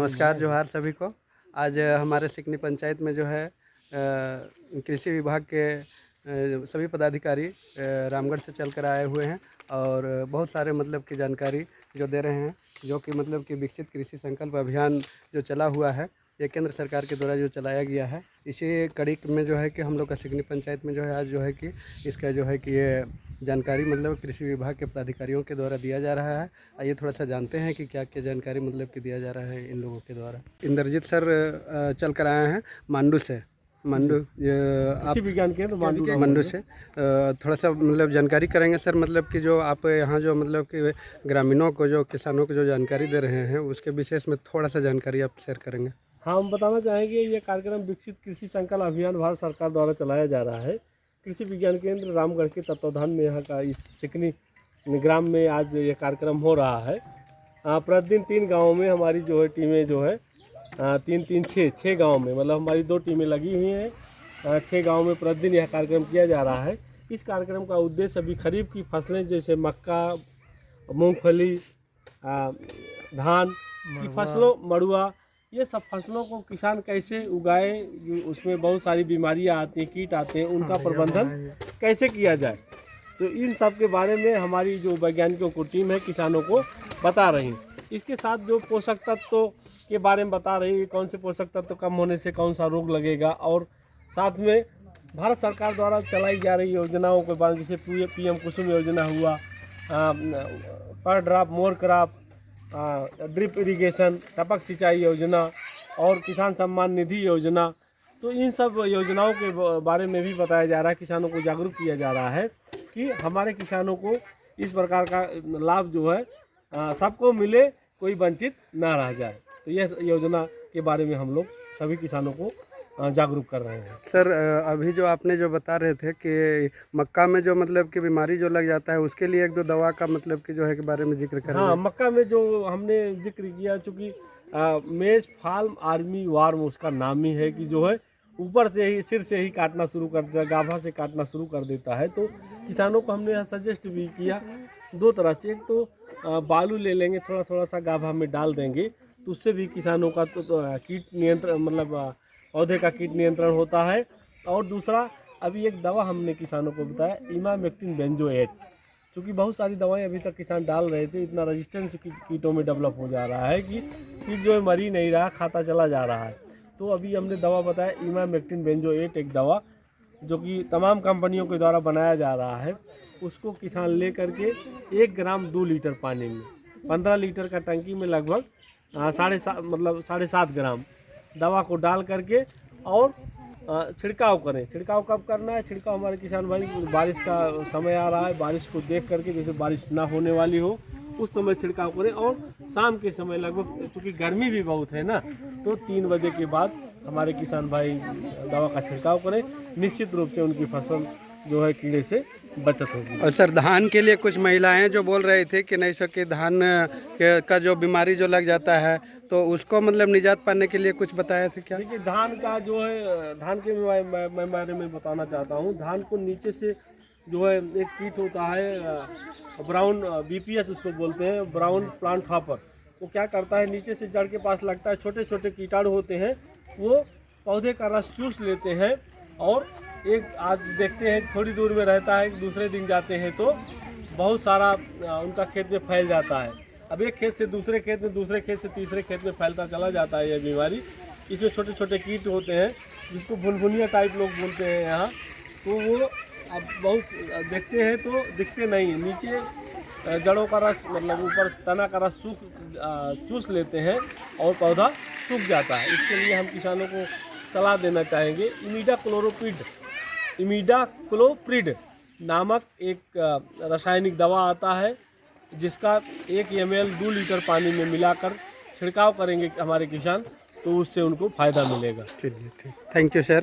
नमस्कार जोहार सभी को। आज हमारे सिकनी पंचायत में जो है कृषि विभाग के सभी पदाधिकारी रामगढ़ से चलकर आए हुए हैं और बहुत सारे मतलब की जानकारी जो दे रहे हैं, जो कि मतलब कि विकसित कृषि संकल्प अभियान जो चला हुआ है, ये केंद्र सरकार के द्वारा जो चलाया गया है, इसी कड़ी में जो है कि हम लोग का सिकनी पंचायत में जो है आज जो है कि इसका जो है कि ये जानकारी मतलब कृषि विभाग के पदाधिकारियों के द्वारा दिया जा रहा है। आइए थोड़ा सा जानते हैं कि क्या क्या जानकारी मतलब कि दिया जा रहा है इन लोगों के द्वारा। इंद्रजीत सर चल कर आए हैं मांडू से। मांडू आप विज्ञान केंद्र मांडू से थोड़ा सा मतलब जानकारी करेंगे सर, मतलब कि जो आप यहाँ जो मतलब कि ग्रामीणों को, जो किसानों को जो जानकारी दे रहे हैं, उसके विशेष में थोड़ा सा जानकारी आप शेयर करेंगे। हाँ, हम बताना चाहेंगे ये कार्यक्रम विकसित कृषि संकल्प अभियान भारत सरकार द्वारा चलाया जा रहा है। कृषि विज्ञान केंद्र रामगढ़ के तत्वाधान में यहाँ का इस सिकनी ग्राम में आज ये कार्यक्रम हो रहा है। प्रतिदिन 3 गाँवों में हमारी जो है टीमें जो है 6 गाँव में, मतलब हमारी 2 टीमें लगी हुई हैं। 6 गाँव में प्रतिदिन यह कार्यक्रम किया जा रहा है। इस कार्यक्रम का उद्देश्य अभी खरीफ की फसलें जैसे मक्का, मूंगफली, धान की फसलों, मड़ुआ, ये सब फसलों को किसान कैसे उगाए, उसमें बहुत सारी बीमारियां आती हैं, कीट आते हैं, उनका प्रबंधन कैसे किया जाए, तो इन सब के बारे में हमारी जो वैज्ञानिकों को टीम है किसानों को बता रही है। इसके साथ जो पोषक तत्वों के बारे में बता रही है, कौन से पोषक तत्व कम होने से कौन सा रोग लगेगा, और साथ में भारत सरकार द्वारा चलाई जा रही योजनाओं के बारे में, जैसे PM कुसुम योजना हुआ, पर drop more crop, drip irrigation, टपक सिंचाई योजना और किसान सम्मान निधि योजना, तो इन सब योजनाओं के बारे में भी बताया जा रहा है। किसानों को जागरूक किया जा रहा है कि हमारे किसानों को इस प्रकार का लाभ जो है सबको मिले, कोई वंचित ना रह जाए। तो यह योजना के बारे में हम लोग सभी किसानों को जागरूक कर रहे हैं। सर अभी जो आपने जो बता रहे थे कि मक्का में जो मतलब कि बीमारी जो लग जाता है, उसके लिए 1-2 दवा का मतलब कि जो है के बारे में जिक्र करें। हाँ, मक्का में जो हमने जिक्र किया, चूँकि मेज फाल्म आर्मी वार्म उसका नाम ही है कि जो है ऊपर से ही, सिर से ही काटना शुरू कर देता है, गाभा से काटना शुरू कर देता है। तो किसानों को हमने यह सजेस्ट भी किया 2 तरह से। एक तो बालू ले लेंगे, थोड़ा थोड़ा सा गाभा में डाल देंगे, तो उससे भी किसानों का तो कीट नियंत्रण, मतलब पौधे का कीट नियंत्रण होता है। और दूसरा, अभी एक दवा हमने किसानों को बताया, इमामेक्टिन बेंजोएट, क्योंकि बहुत सारी दवाएं अभी तक किसान डाल रहे थे, इतना रेजिस्टेंस कीटों में डेवलप हो जा रहा है कि कीट जो है मर ही नहीं रहा, खाता चला जा रहा है। तो अभी हमने दवा बताया इमामेक्टिन बेंजोएट, एक दवा जो कि तमाम कंपनियों के द्वारा बनाया जा रहा है। उसको किसान ले करके 1 ग्राम 2 लीटर पानी में, 15 लीटर का टंकी में लगभग 7.5 ग्राम दवा को डाल करके और छिड़काव करें। छिड़काव कब करना है? छिड़काव हमारे किसान भाई, बारिश का समय आ रहा है, बारिश को देख करके, जैसे बारिश ना होने वाली हो उस समय छिड़काव करें, और शाम के समय लगभग, क्योंकि गर्मी भी बहुत है ना, तो 3 बजे के बाद हमारे किसान भाई दवा का छिड़काव करें। निश्चित रूप से उनकी फसल जो है कीड़े से बचत होगी। और सर धान के लिए कुछ महिलाएं जो बोल रही थी कि नहीं सके, धान का जो बीमारी जो लग जाता है, तो उसको मतलब निजात पाने के लिए कुछ बताए थे क्या? देखिए, धान का जो है, धान के मैं बारे में बताना चाहता हूँ। धान को नीचे से जो है एक कीट होता है, ब्राउन BPH उसको बोलते हैं, ब्राउन प्लांट हॉपर। वो क्या करता है, नीचे से जड़ के पास लगता है, छोटे छोटे कीटाणु होते हैं, वो पौधे का रस चूस लेते हैं, और एक आज देखते हैं थोड़ी दूर में रहता है, दूसरे दिन जाते हैं तो बहुत सारा उनका खेत में फैल जाता है। अब एक खेत से दूसरे खेत में, दूसरे खेत से तीसरे खेत में फैलता चला जाता है यह बीमारी। इसमें छोटे छोटे कीट होते हैं, जिसको भुनभुनिया टाइप लोग बोलते हैं यहाँ। तो वो अब बहुत देखते हैं तो दिखते नहीं, नीचे जड़ों का रस, मतलब ऊपर तना का रस चूस लेते हैं और पौधा सूख जाता है। इसके लिए हम किसानों को सलाह देना चाहेंगे, इमिडाक्लोप्रिड नामक एक रासायनिक दवा आता है, जिसका 1 ml 2 लीटर पानी में मिलाकर छिड़काव करेंगे हमारे किसान, तो उससे उनको फ़ायदा मिलेगा। ठीक, थैंक यू सर।